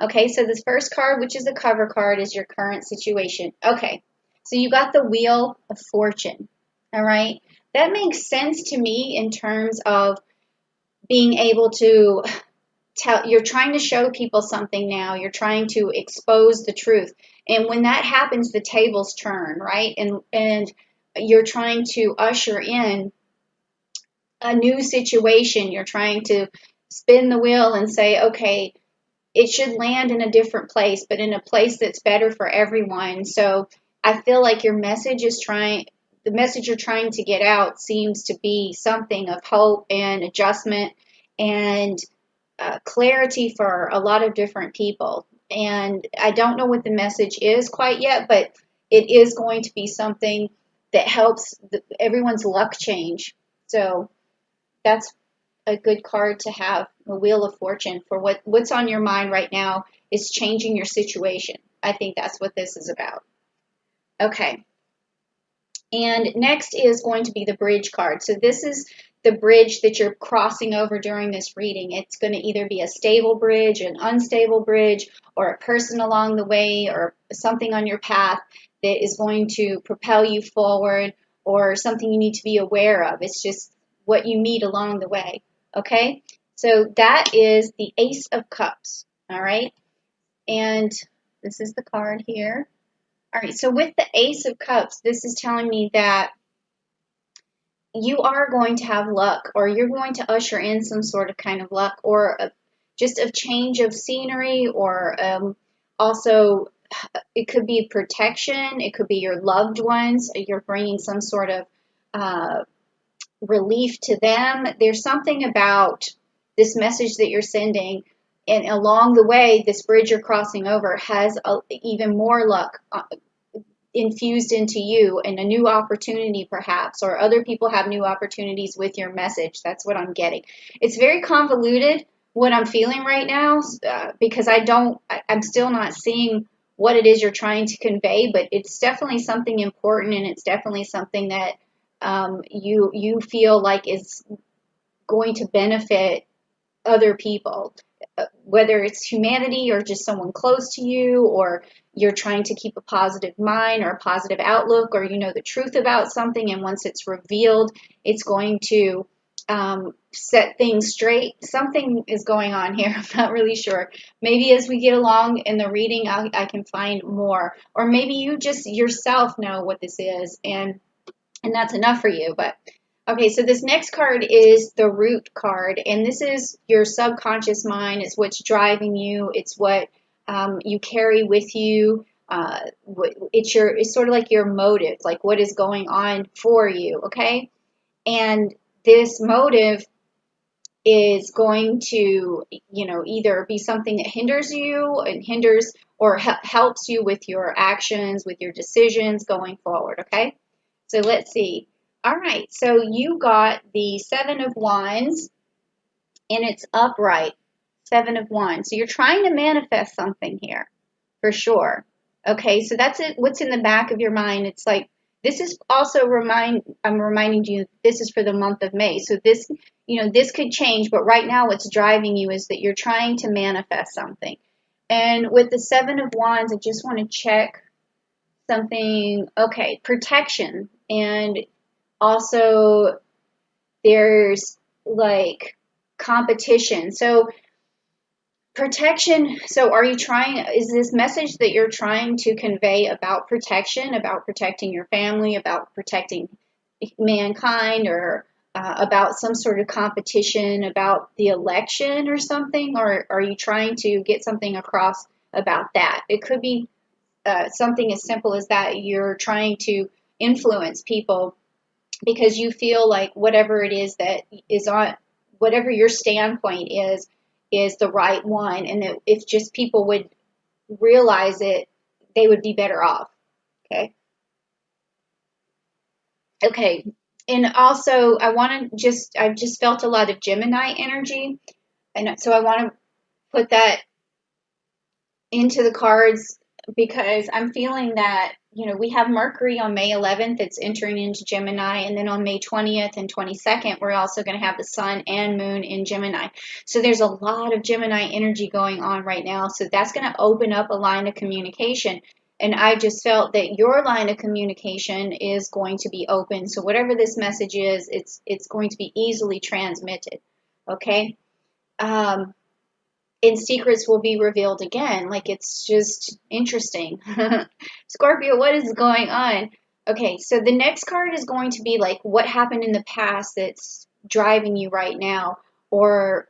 Okay, so this first card, which is the cover card, is your current situation. Okay, so you got the Wheel of Fortune. All right, that makes sense to me in terms of being able to tell, you're trying to show people something now, you're trying to expose the truth. And when that happens, the tables turn, right? And you're trying to usher in a new situation. You're trying to spin the wheel and say, okay, it should land in a different place, but in a place that's better for everyone. So I feel like the message you're trying to get out seems to be something of hope and adjustment and clarity for a lot of different people. And I don't know what the message is quite yet, but it is going to be something that helps everyone's luck change. So that's a good card to have, the Wheel of Fortune, for what's on your mind right now is changing your situation. I think that's what this is about. Okay. And next is going to be the bridge card. So this is the bridge that you're crossing over during this reading. It's going to either be a stable bridge, an unstable bridge, or a person along the way, or something on your path that is going to propel you forward, or something you need to be aware of. It's just what you meet along the way. Okay? So that is the Ace of Cups. All right? And this is the card here. All right, so with the Ace of Cups, this is telling me that you are going to have luck, or you're going to usher in some sort of kind of luck, or just a change of scenery, or also it could be protection, it could be your loved ones, you're bringing some sort of relief to them. There's something about this message that you're sending, and along the way, this bridge you're crossing over has even more luck infused into you, and a new opportunity perhaps, or other people have new opportunities with your message. That's what I'm getting. It's very convoluted what I'm feeling right now, because I'm still not seeing what it is you're trying to convey, but it's definitely something important, and it's definitely something that you feel like is going to benefit other people, whether it's humanity or just someone close to you, or you're trying to keep a positive mind or a positive outlook, or you know the truth about something, and once it's revealed, it's going to set things straight. Something is going on here. I'm not really sure. Maybe as we get along in the reading, I can find more, or maybe you just yourself know what this is, and that's enough for you. But okay, so this next card is the Root card, and this is your subconscious mind. It's what's driving you. It's what you carry with you. It's sort of like your motive, like what is going on for you, okay? And this motive is going to, either be something that hinders you and hinders or helps you with your actions, with your decisions going forward, okay? So let's see. All right, so you got the Seven of Wands, and it's upright. Seven of Wands. So you're trying to manifest something here, for sure. Okay, so that's it. What's in the back of your mind? It's like, this is also I'm reminding you, this is for the month of May. So this, this could change, but right now what's driving you is that you're trying to manifest something. And with the Seven of Wands, I just want to check something. Okay, protection. And also there's like competition. So protection. So is this message that you're trying to convey about protection, about protecting your family, about protecting mankind, or about some sort of competition about the election or something? Or are you trying to get something across about that? It could be something as simple as that. You're trying to influence people because you feel like whatever it is that is on, whatever your standpoint is the right one, and that if just people would realize it, they would be better off. Okay. Okay. And also, I've just felt a lot of Gemini energy, and so I want to put that into the cards because I'm feeling that, we have Mercury on May 11th, it's entering into Gemini, and then on May 20th and 22nd, we're also going to have the Sun and Moon in Gemini. So there's a lot of Gemini energy going on right now. So that's going to open up a line of communication. And I just felt that your line of communication is going to be open. So whatever this message is, it's going to be easily transmitted. Okay? Um, and secrets will be revealed again. Like, it's just interesting. Scorpio, what is going on? Okay, so the next card is going to be like what happened in the past that's driving you right now, or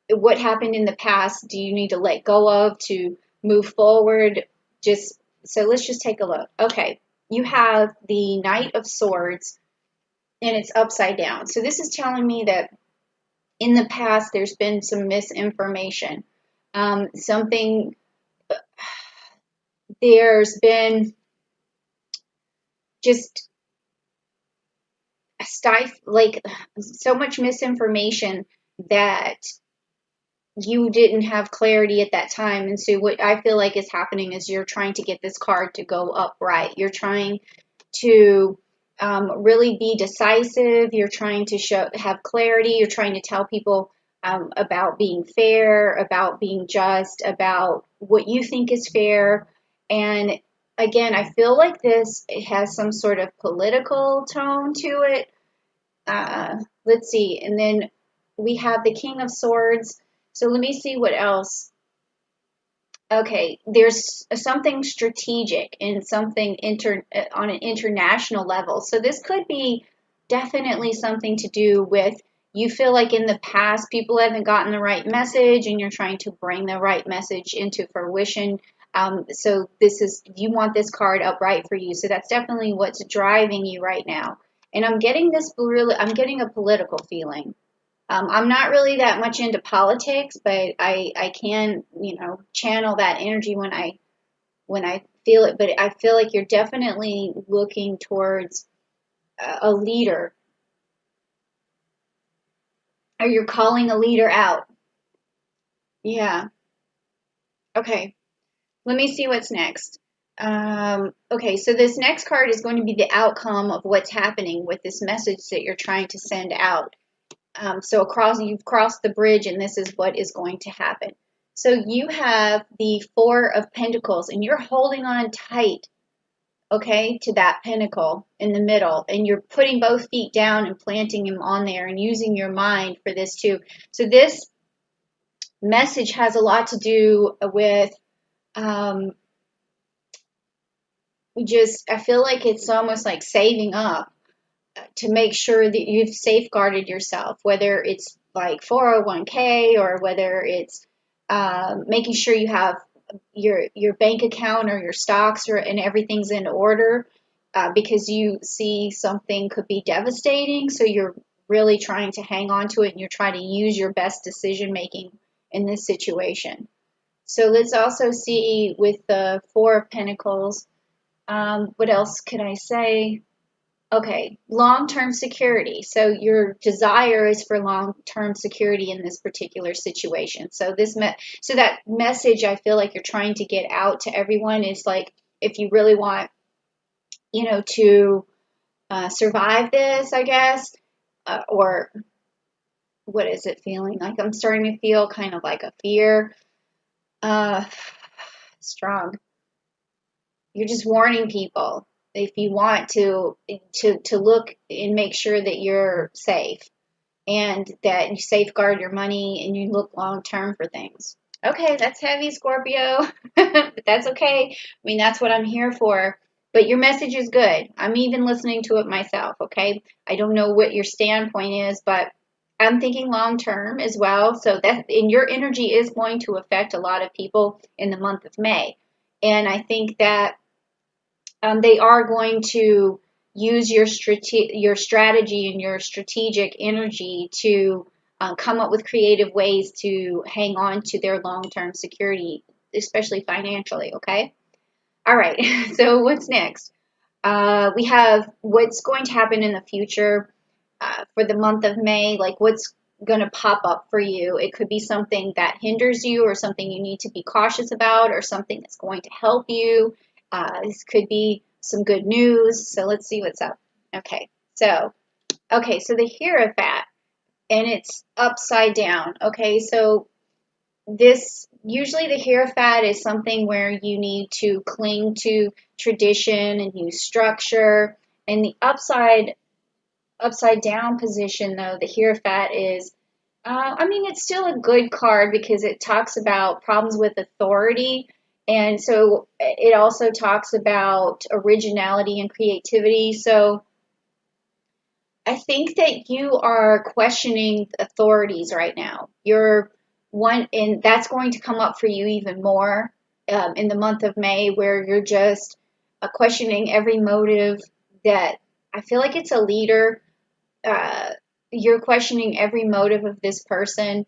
what happened in the past do you need to let go of to move forward? Just so let's just take a look. Okay, you have the Knight of Swords and it's upside down. So this is telling me that in the past there's been some misinformation. Something there's been just like so much misinformation that you didn't have clarity at that time. And so what I feel like is happening is you're trying to get this card to go upright. You're trying to really be decisive. You're trying to have clarity. You're trying to tell people about being fair, about being just, about what you think is fair. And again, I feel like it has some sort of political tone to it. Let's see. And then we have the King of Swords. So let me see what else. Okay, there's something strategic and something on an international level. So this could be definitely something to do with you feel like in the past people haven't gotten the right message and you're trying to bring the right message into fruition. So you want this card upright for you. So that's definitely what's driving you right now. And I'm getting I'm getting a political feeling. I'm not really that much into politics, but I can, channel that energy when I feel it. But I feel like you're definitely looking towards a leader, or you're calling a leader out. Yeah. Okay. Let me see what's next. Okay, so this next card is going to be the outcome of what's happening with this message that you're trying to send out. So you've crossed the bridge, and this is what is going to happen. So you have the Four of Pentacles, and you're holding on tight, okay, to that pentacle in the middle, and you're putting both feet down and planting them on there and using your mind for this too. So this message has a lot to do with I feel like it's almost like saving up to make sure that you've safeguarded yourself, whether it's like 401k or whether it's making sure you have your bank account or your stocks and everything's in order because you see something could be devastating. So you're really trying to hang on to it and you're trying to use your best decision making in this situation. So let's also see with the Four of Pentacles, what else could I say? Okay, long-term security. So your desire is for long-term security in this particular situation. So so that message I feel like you're trying to get out to everyone is like, if you really want, to survive this, I guess, or what is it feeling like? I'm starting to feel kind of like a fear. Strong. You're just warning people if you want to look and make sure that you're safe and that you safeguard your money and you look long term for things. Okay, that's heavy, Scorpio, but that's okay. I mean, that's what I'm here for. But your message is good. I'm even listening to it myself, okay? I don't know what your standpoint is, but I'm thinking long term as well. So and your energy is going to affect a lot of people in the month of May. And I think that they are going to use your strategy and your strategic energy to come up with creative ways to hang on to their long-term security, especially financially, okay? All right, so what's next? We have what's going to happen in the future for the month of May, like what's going to pop up for you. It could be something that hinders you or something you need to be cautious about or something that's going to help you. This could be some good news. So let's see what's up. Okay, so the Hierophant, and it's upside down. Okay, so this usually the Hierophant is something where you need to cling to tradition and use structure. And the upside down position, though, the Hierophant is, I mean, it's still a good card because it talks about problems with authority. And so it also talks about originality and creativity. So I think that you are questioning authorities right now. You're one, and that's going to come up for you even more in the month of May, where you're just questioning every motive that I feel like it's a leader. Uh, you're questioning every motive of this person,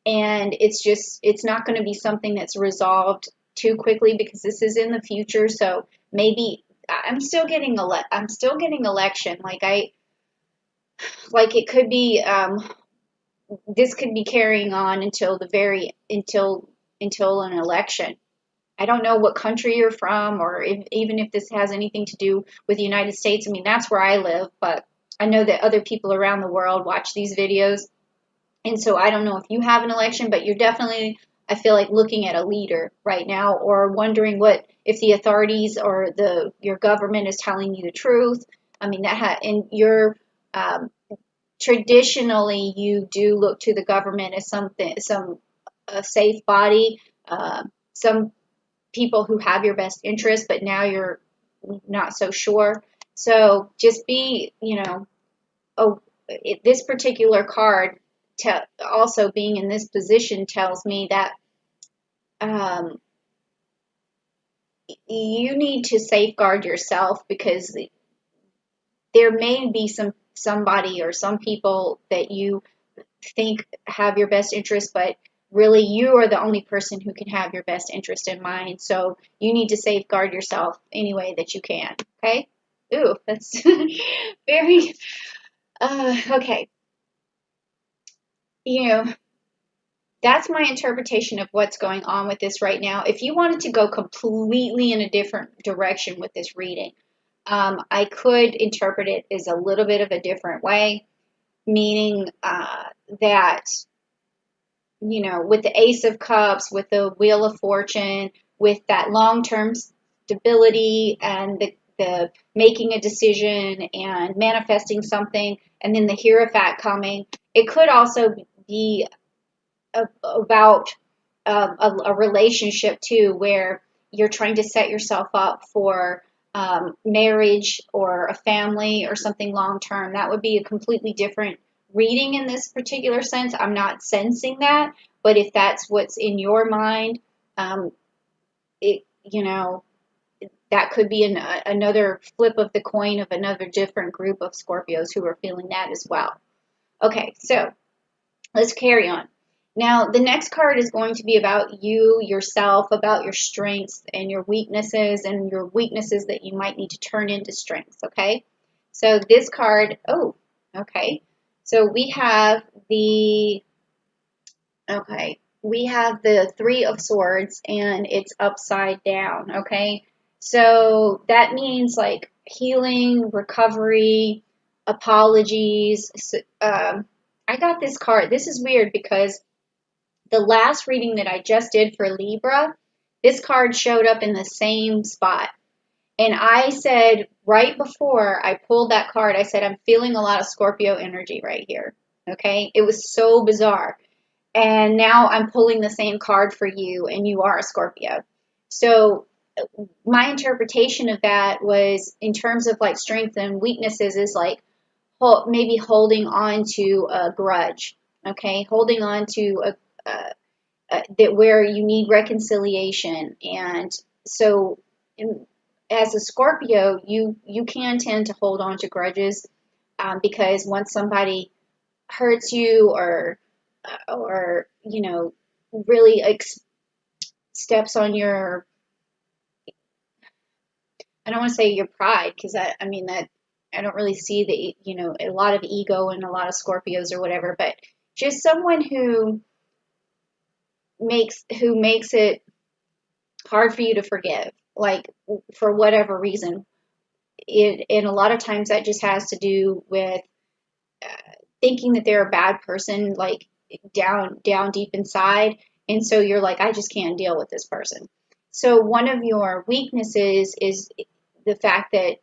and it's not going to be something that's resolved too quickly because this is in the future. So maybe I'm still getting election. Like it could be this could be carrying on until until an election. I don't know what country you're from or even if this has anything to do with the United States. I mean, that's where I live, but I know that other people around the world watch these videos. And so I don't know if you have an election, but you're definitely, I feel like, looking at a leader right now or wondering what if the authorities or your government is telling you the truth. I mean, and you're um, traditionally you do look to the government as a safe body. Some people who have your best interest, but now you're not so sure. So just be, oh, this particular card, also being in this position, tells me that um, you need to safeguard yourself because there may be somebody or some people that you think have your best interest, but really you are the only person who can have your best interest in mind. So you need to safeguard yourself any way that you can. Okay? Ooh, that's very okay. You know, that's my interpretation of what's going on with this right now. If you wanted to go completely in a different direction with this reading, I could interpret it as a little bit of a different way, meaning that, with the Ace of Cups, with the Wheel of Fortune, with that long-term stability and the making a decision and manifesting something, and then the Hierophant coming, it could also be about a relationship too, where you're trying to set yourself up for marriage or a family or something long term. That would be a completely different reading in this particular sense. I'm not sensing that, but if that's what's in your mind, it that could be another flip of the coin of another different group of Scorpios who are feeling that as well. Okay, so let's carry on. Now, the next card is going to be about you, yourself, about your strengths and your weaknesses that you might need to turn into strengths, okay? So this card, oh, okay. So we have the Three of Swords and it's upside down, okay? So that means like healing, recovery, apologies. I got this card. This is weird because the last reading that I just did for Libra, this card showed up in the same spot. And I said right before I pulled that card, I said, I'm feeling a lot of Scorpio energy right here. Okay? It was so bizarre. And now I'm pulling the same card for you, and you are a Scorpio. So my interpretation of that was in terms of like strengths and weaknesses is like maybe holding on to a grudge, okay? Holding on to that where you need reconciliation. And so as a Scorpio, you can tend to hold on to grudges because once somebody hurts you or really steps on your, I don't want to say your pride because I mean that I don't really see a lot of ego in a lot of Scorpios or whatever, but just someone who makes it hard for you to forgive, like for whatever reason. And a lot of times that just has to do with thinking that they're a bad person, like down deep inside. And so you're like, I just can't deal with this person. So one of your weaknesses is the fact that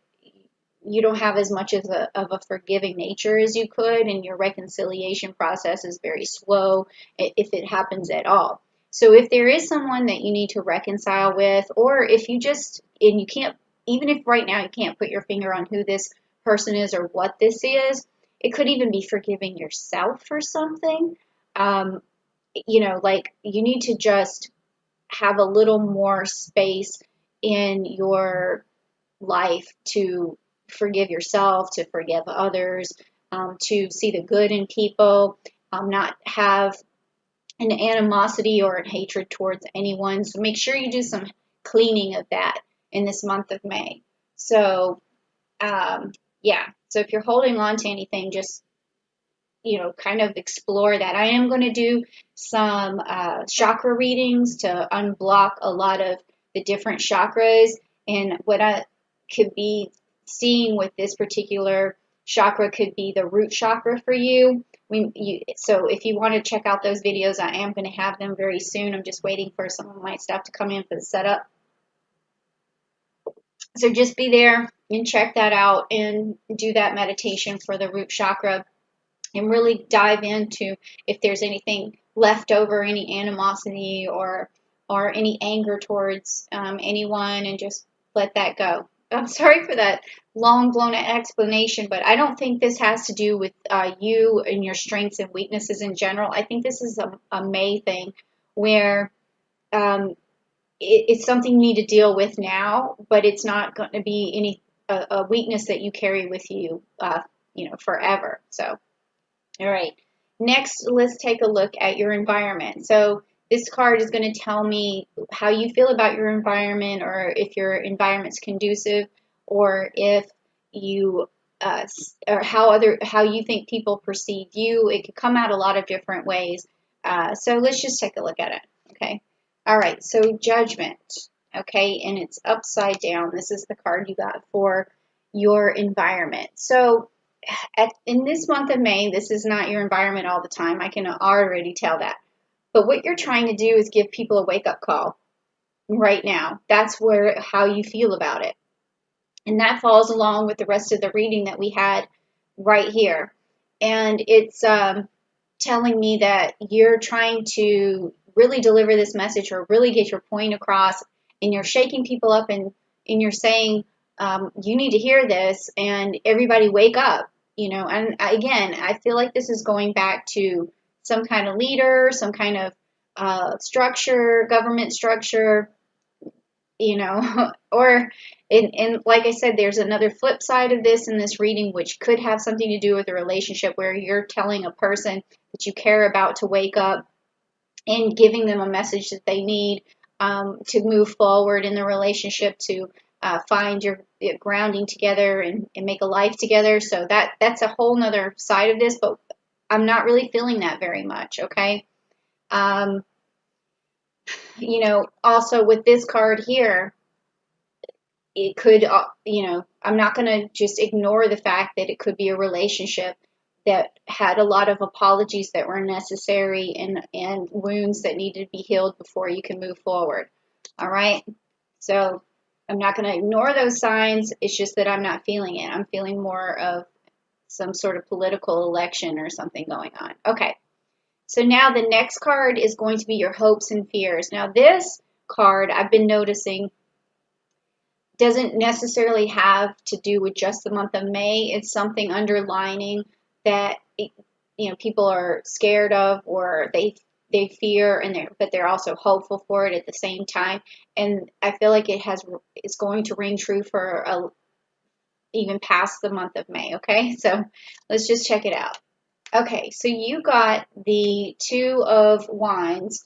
you don't have as much of a forgiving nature as you could, and your reconciliation process is very slow if it happens at all. So if there is someone that you need to reconcile with, or if you just, and you can't, even if right now you can't put your finger on who this person is or what this is, it could even be forgiving yourself for something. Um, like you need to just have a little more space in your life to forgive yourself, to forgive others, to see the good in people, not have an animosity or a hatred towards anyone. So make sure you do some cleaning of that in this month of May. So, yeah. So if you're holding on to anything, just kind of explore that. I am going to do some chakra readings to unblock a lot of the different chakras. And what I could be seeing with this particular chakra could be the root chakra for you. So if you want to check out those videos, I am going to have them very soon. I'm just waiting for some of my stuff to come in for the setup. So just be there and check that out and do that meditation for the root chakra, and really dive into if there's anything left over, any animosity or any anger towards anyone, and just let that go. I'm sorry for that long blown explanation, but I don't think this has to do with you and your strengths and weaknesses in general. I think this is a May thing where it's something you need to deal with now, but it's not going to be a weakness that you carry with you, forever. So. All right, next let's take a look at your environment. So this card is going to tell me how you feel about your environment, or if your environment's conducive, or if you or how you think people perceive you. It could come out a lot of different ways. So let's just take a look at it. Okay. All right. So Judgment. Okay, and it's upside down. This is the card you got for your environment. So in this month of May, this is not your environment all the time. I can already tell that. But what you're trying to do is give people a wake-up call right now. That's how you feel about it. And that falls along with the rest of the reading that we had right here. And it's telling me that you're trying to really deliver this message, or really get your point across, and you're shaking people up, and you're saying, you need to hear this, and everybody wake up. And again, I feel like this is going back to some kind of leader, some kind of structure, government structure, or, and like I said, there's another flip side of this in this reading, which could have something to do with a relationship where you're telling a person that you care about to wake up, and giving them a message that they need to move forward in the relationship, to find your grounding together and make a life together. So that's a whole nother side of this, but I'm not really feeling that very much. Okay. Also with this card here, it could, I'm not going to just ignore the fact that it could be a relationship that had a lot of apologies that were necessary, and wounds that needed to be healed before you can move forward. All right. So I'm not going to ignore those signs. It's just that I'm not feeling it. I'm feeling more of some sort of political election or something going on. Okay. So now the next card is going to be your hopes and fears. Now this card, I've been noticing, doesn't necessarily have to do with just the month of May. It's something underlining that people are scared of, or they fear, but they're also hopeful for it at the same time. And I feel like it's going to ring true for even past the month of May. Okay, so let's just check it out. Okay, so you got the Two of Wands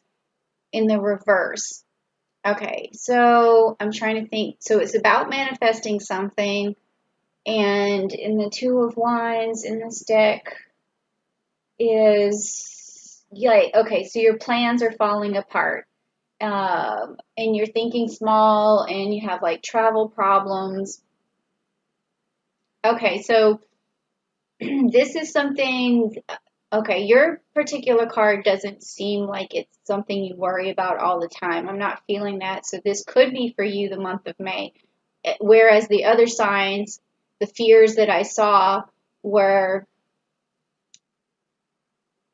in the reverse. Okay, so I'm trying to think. So it's about manifesting something, and in the Two of Wands in this deck is like, okay, so your plans are falling apart. And you're thinking small and you have like travel problems. Okay, so this is something, okay, your particular card doesn't seem like it's something you worry about all the time. I'm not feeling that. So this could be for you the month of May. Whereas the other signs, the fears that I saw were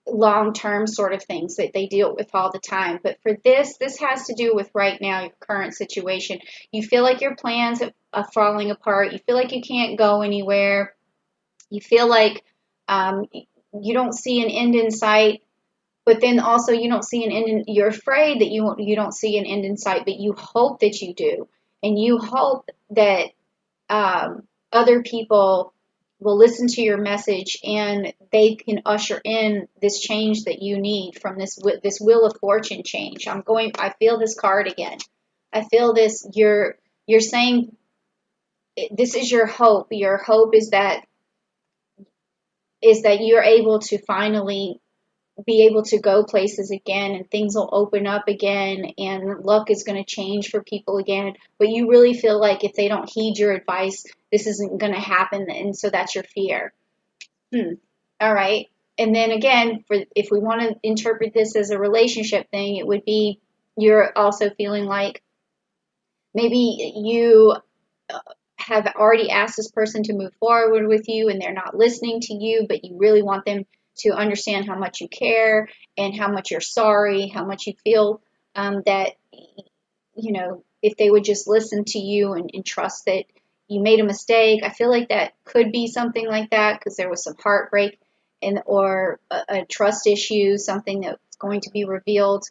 long-term sort of things that they deal with all the time. But for this has to do with right now, your current situation. You feel like your plans are falling apart. You feel like you can't go anywhere. You feel like you don't see an end in sight, but then also you don't see an end in, you're afraid that you don't see an end in sight, but you hope that you do. And you hope that other people will listen to your message and they can usher in this change that you need from this wheel of fortune change. I feel this card again. I feel this, you're saying this is your hope. Your hope is that you're able to finally be able to go places again and things will open up again and luck is going to change for people again. But you really feel like if they don't heed your advice, this isn't going to happen. And so that's your fear. All right. And then again, if we want to interpret this as a relationship thing, it would be you're also feeling like maybe you have already asked this person to move forward with you and they're not listening to you, but you really want them to understand how much you care and how much you're sorry, how much you feel that, if they would just listen to you and trust that you made a mistake. I feel like that could be something like that because there was some heartbreak or a trust issue, something that's going to be revealed,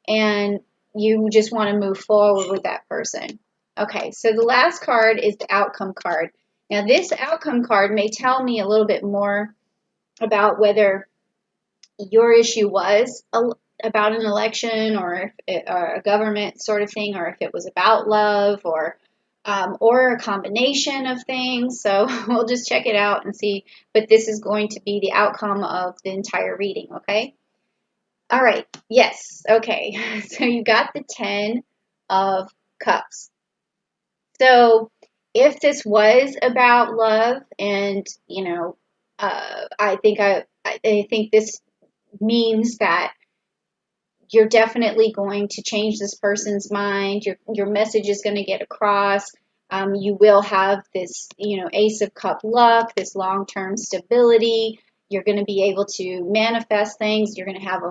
and you just want to move forward with that person. Okay, so the last card is the outcome card. Now, this outcome card may tell me a little bit more about whether your issue was about an election or a government sort of thing, or if it was about love or a combination of things. So we'll just check it out and see. But this is going to be the outcome of the entire reading, okay? All right, yes, okay. So you got the 10 of Cups. So if this was about love and, I think this means that you're definitely going to change this person's mind. Your message is going to get across. You will have this, Ace of Cup luck, this long-term stability. You're going to be able to manifest things. You're going to have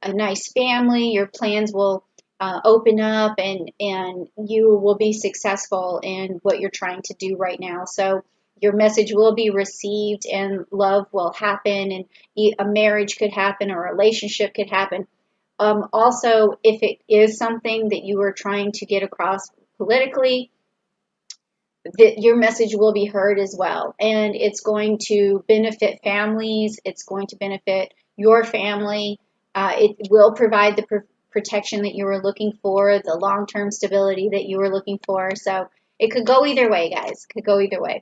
a nice family. Your plans will open up, and you will be successful in what you're trying to do right now. So your message will be received, and love will happen, and a marriage could happen, or a relationship could happen. Also, if it is something that you are trying to get across politically, that your message will be heard as well. And it's going to benefit families. It's going to benefit your family. It will provide the protection that you were looking for, the long-term stability that you were looking for. So it could go either way, guys. It could go either way.